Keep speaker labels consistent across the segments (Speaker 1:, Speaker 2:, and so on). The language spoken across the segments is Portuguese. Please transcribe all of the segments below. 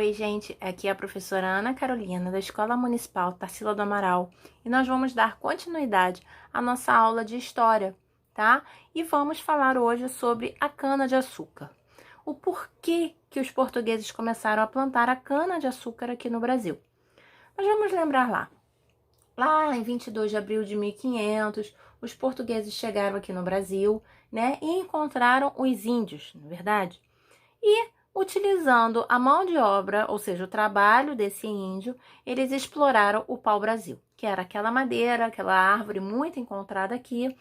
Speaker 1: Oi, gente, aqui é a professora Ana Carolina, da Escola Municipal Tarsila do Amaral, e nós vamos dar continuidade à nossa aula de História, tá? E vamos falar hoje sobre a cana-de-açúcar. O porquê que os portugueses começaram a plantar a cana-de-açúcar aqui no Brasil. Nós vamos lembrar lá em 22 de abril de 1500, os portugueses chegaram aqui no Brasil, né, e encontraram os índios, não é verdade? E utilizando a mão de obra, ou seja, o trabalho desse índio, eles exploraram o pau-brasil, que era aquela madeira, aquela árvore muito encontrada aqui,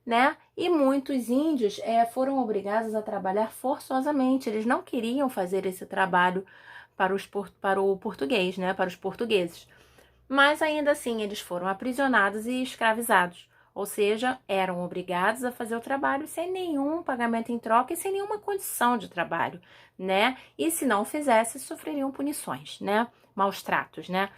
Speaker 1: né? E muitos índios foram obrigados a trabalhar forçosamente, eles não queriam fazer esse trabalho para o português, né? Para os portugueses. Mas ainda assim, eles foram aprisionados e escravizados. Ou seja, eram obrigados a fazer o trabalho sem nenhum pagamento em troca e sem nenhuma condição de trabalho, né? E se não fizesse, sofreriam punições, né? Maus tratos, né?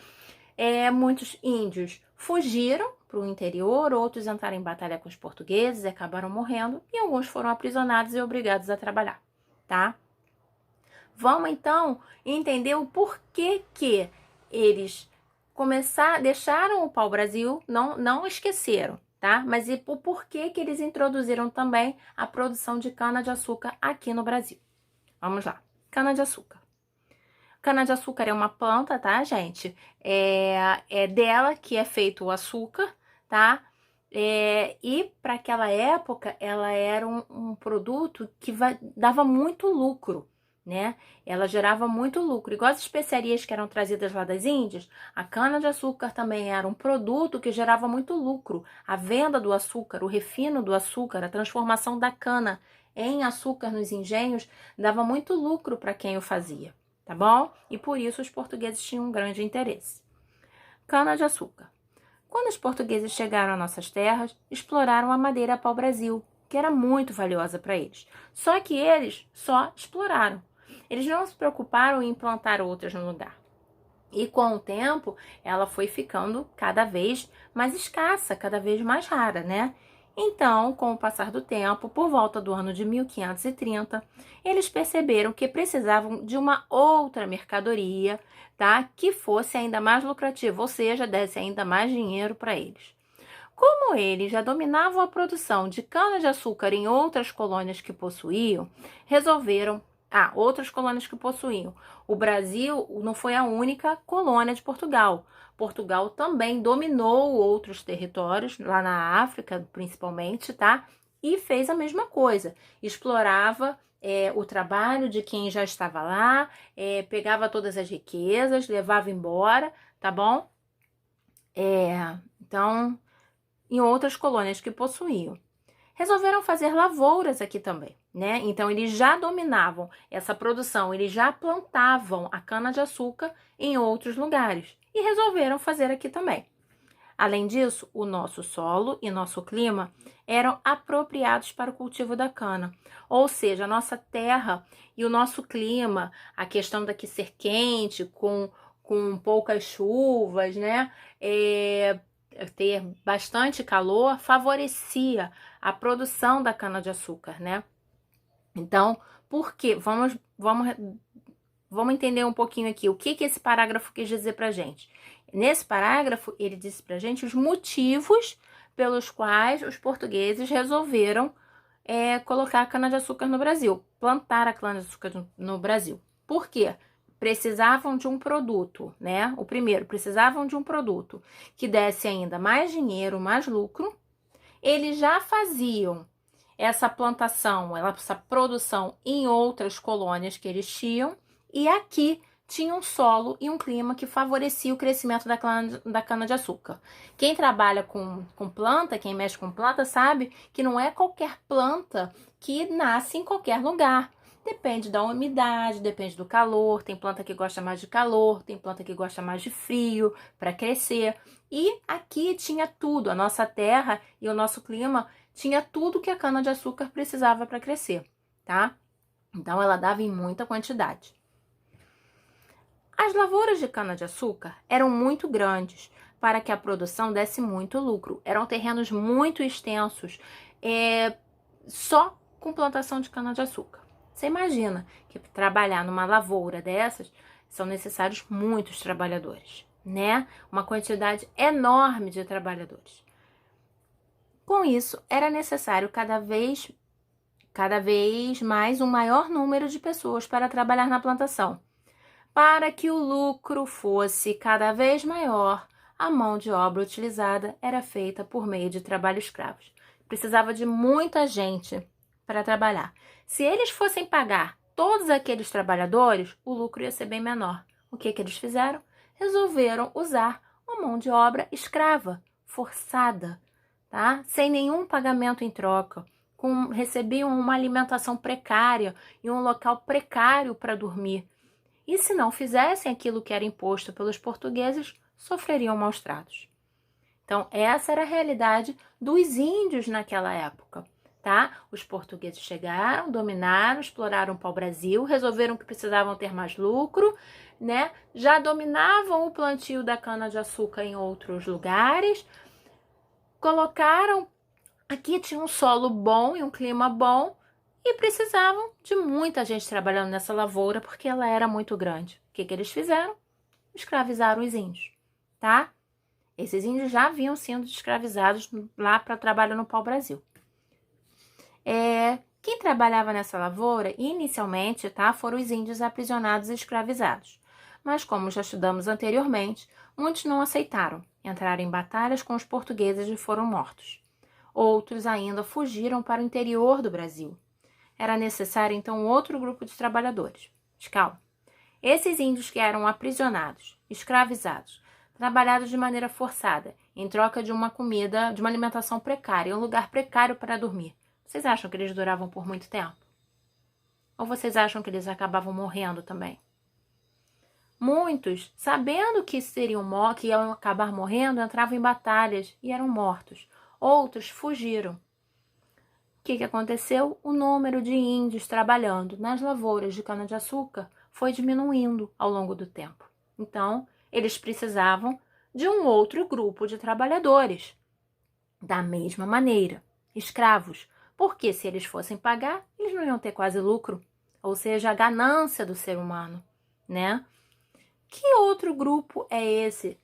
Speaker 1: Muitos índios fugiram para o interior, outros entraram em batalha com os portugueses e acabaram morrendo, e alguns foram aprisionados e obrigados a trabalhar, tá? Vamos então entender o porquê que eles deixaram o pau-brasil, não esqueceram, tá? Mas e o porquê que eles introduziram também a produção de cana-de-açúcar aqui no Brasil. Vamos lá. Cana-de-açúcar. Cana-de-açúcar é uma planta, tá, gente? É dela que é feito o açúcar, tá? E para aquela época, ela era um produto que dava muito lucro, né? Ela gerava muito lucro. Igual as especiarias que eram trazidas lá das Índias, a cana-de-açúcar também era um produto que gerava muito lucro. A venda do açúcar, o refino do açúcar, a transformação da cana em açúcar nos engenhos, dava muito lucro para quem o fazia, tá bom? E por isso os portugueses tinham um grande interesse. Cana-de-açúcar. Quando os portugueses chegaram a nossas terras, exploraram a madeira pau-brasil, que era muito valiosa para eles. Só que eles só exploraram. Eles não se preocuparam em plantar outras no lugar. E com o tempo, ela foi ficando cada vez mais escassa, cada vez mais rara, né? Então, com o passar do tempo, por volta do ano de 1530, eles perceberam que precisavam de uma outra mercadoria, tá? Que fosse ainda mais lucrativa, ou seja, desse ainda mais dinheiro para eles. Como eles já dominavam a produção de cana-de-açúcar em outras colônias que possuíam, outras colônias que possuíam. O Brasil não foi a única colônia de Portugal. Portugal também dominou outros territórios, lá na África principalmente, tá? E fez a mesma coisa. Explorava o trabalho de quem já estava lá, pegava todas as riquezas, levava embora, tá bom? Então, em outras colônias que possuíam. Resolveram fazer lavouras aqui também, né? Então, eles já dominavam essa produção, eles já plantavam a cana-de-açúcar em outros lugares e resolveram fazer aqui também. Além disso, o nosso solo e nosso clima eram apropriados para o cultivo da cana. Ou seja, a nossa terra e o nosso clima, a questão daqui ser quente, com poucas chuvas, né? Ter bastante calor favorecia a produção da cana-de-açúcar, né? Então, por quê? Vamos entender um pouquinho aqui o que esse parágrafo quis dizer pra gente. Nesse parágrafo, ele disse pra gente os motivos pelos quais os portugueses resolveram colocar a cana-de-açúcar no Brasil, plantar a cana-de-açúcar no Brasil. Por quê? Precisavam de um produto, né? O primeiro, precisavam de um produto que desse ainda mais dinheiro, mais lucro. Eles já faziam essa plantação, essa produção em outras colônias que eles tinham, e aqui tinha um solo e um clima que favorecia o crescimento da cana-de-açúcar. Quem trabalha com planta, quem mexe com planta, sabe que não é qualquer planta que nasce em qualquer lugar. Depende da umidade, depende do calor. Tem planta que gosta mais de calor, tem planta que gosta mais de frio para crescer. E aqui tinha tudo, a nossa terra e o nosso clima tinha tudo que a cana-de-açúcar precisava para crescer, tá? Então ela dava em muita quantidade. As lavouras de cana-de-açúcar eram muito grandes para que a produção desse muito lucro. Eram terrenos muito extensos, só com plantação de cana-de-açúcar. Você imagina que trabalhar numa lavoura dessas são necessários muitos trabalhadores, né? Uma quantidade enorme de trabalhadores. Com isso, era necessário cada vez mais um maior número de pessoas para trabalhar na plantação. Para que o lucro fosse cada vez maior, a mão de obra utilizada era feita por meio de trabalho escravos. Precisava de muita gente para trabalhar. Se eles fossem pagar todos aqueles trabalhadores, o lucro ia ser bem menor. O que eles fizeram? Resolveram usar uma mão de obra escrava, forçada, tá? Sem nenhum pagamento em troca. Recebiam uma alimentação precária e um local precário para dormir. E se não fizessem aquilo que era imposto pelos portugueses, sofreriam maus tratos. Então, essa era a realidade dos índios naquela época, tá? Os portugueses chegaram, dominaram, exploraram o pau-brasil, resolveram que precisavam ter mais lucro, né? Já dominavam o plantio da cana-de-açúcar em outros lugares, colocaram... Aqui tinha um solo bom e um clima bom e precisavam de muita gente trabalhando nessa lavoura porque ela era muito grande. O que eles fizeram? Escravizaram os índios, tá? Esses índios já haviam sido escravizados lá para trabalho no pau-brasil. Quem trabalhava nessa lavoura, inicialmente, tá, foram os índios aprisionados e escravizados. Mas, como já estudamos anteriormente, muitos não aceitaram, entraram em batalhas com os portugueses e foram mortos. Outros ainda fugiram para o interior do Brasil. Era necessário, então, outro grupo de trabalhadores. Mas calma. Esses índios que eram aprisionados, escravizados, trabalhados de maneira forçada, em troca de uma comida, de uma alimentação precária, um lugar precário para dormir. Vocês acham que eles duravam por muito tempo? Ou vocês acham que eles acabavam morrendo também? Muitos, sabendo que iam acabar morrendo, entravam em batalhas e eram mortos. Outros fugiram. O que aconteceu? O número de índios trabalhando nas lavouras de cana-de-açúcar foi diminuindo ao longo do tempo. Então, eles precisavam de um outro grupo de trabalhadores. Da mesma maneira, escravos. Porque se eles fossem pagar, eles não iam ter quase lucro. Ou seja, a ganância do ser humano, né? Que outro grupo é esse?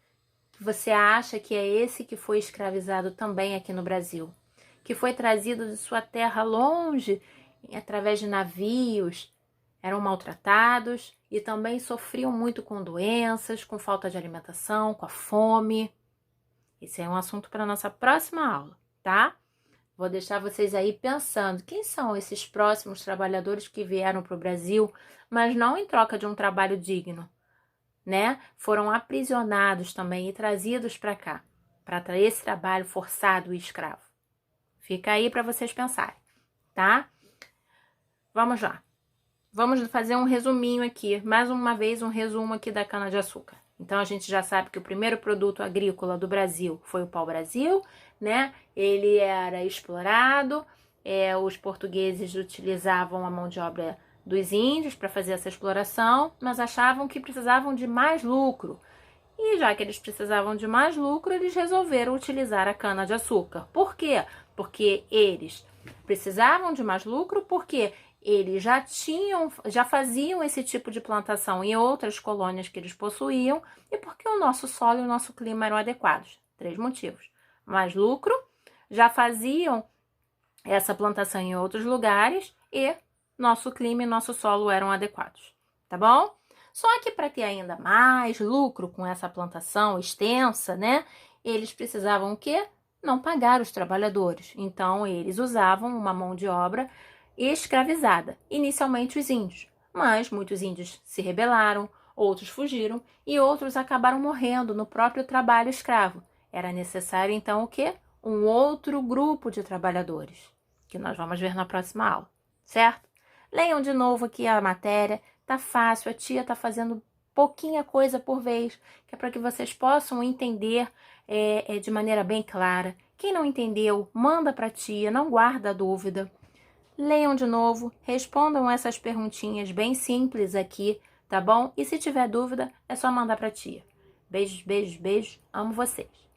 Speaker 1: Você acha que é esse que foi escravizado também aqui no Brasil? Que foi trazido de sua terra longe, através de navios, eram maltratados e também sofriam muito com doenças, com falta de alimentação, com a fome. Esse é um assunto para a nossa próxima aula, tá? Vou deixar vocês aí pensando, quem são esses próximos trabalhadores que vieram para o Brasil, mas não em troca de um trabalho digno? Né? Foram aprisionados também e trazidos para cá, para esse trabalho forçado e escravo. Fica aí para vocês pensarem, tá? Vamos lá. Vamos fazer um resuminho aqui, mais uma vez um resumo aqui da cana-de-açúcar. Então, a gente já sabe que o primeiro produto agrícola do Brasil foi o pau-brasil, né? Ele era explorado, os portugueses utilizavam a mão de obra dos índios para fazer essa exploração, mas achavam que precisavam de mais lucro. E já que eles precisavam de mais lucro, eles resolveram utilizar a cana-de-açúcar. Por quê? Porque eles precisavam de mais lucro, porque eles já faziam esse tipo de plantação em outras colônias que eles possuíam e porque o nosso solo e o nosso clima eram adequados. 3 motivos. Mais lucro, já faziam essa plantação em outros lugares e nosso clima e nosso solo eram adequados, tá bom? Só que para ter ainda mais lucro com essa plantação extensa, né? Eles precisavam o quê? Não pagar os trabalhadores. Então, eles usavam uma mão de obra escravizada, inicialmente os índios. Mas muitos índios se rebelaram, outros fugiram e outros acabaram morrendo no próprio trabalho escravo. Era necessário, então, o quê? Um outro grupo de trabalhadores, que nós vamos ver na próxima aula, certo? Leiam de novo aqui a matéria, tá fácil, a tia tá fazendo pouquinha coisa por vez, que é para que vocês possam entender de maneira bem clara. Quem não entendeu, manda para a tia, não guarda a dúvida. Leiam de novo, respondam essas perguntinhas bem simples aqui, tá bom? E se tiver dúvida, é só mandar para a tia. Beijos, beijos, beijos, amo vocês.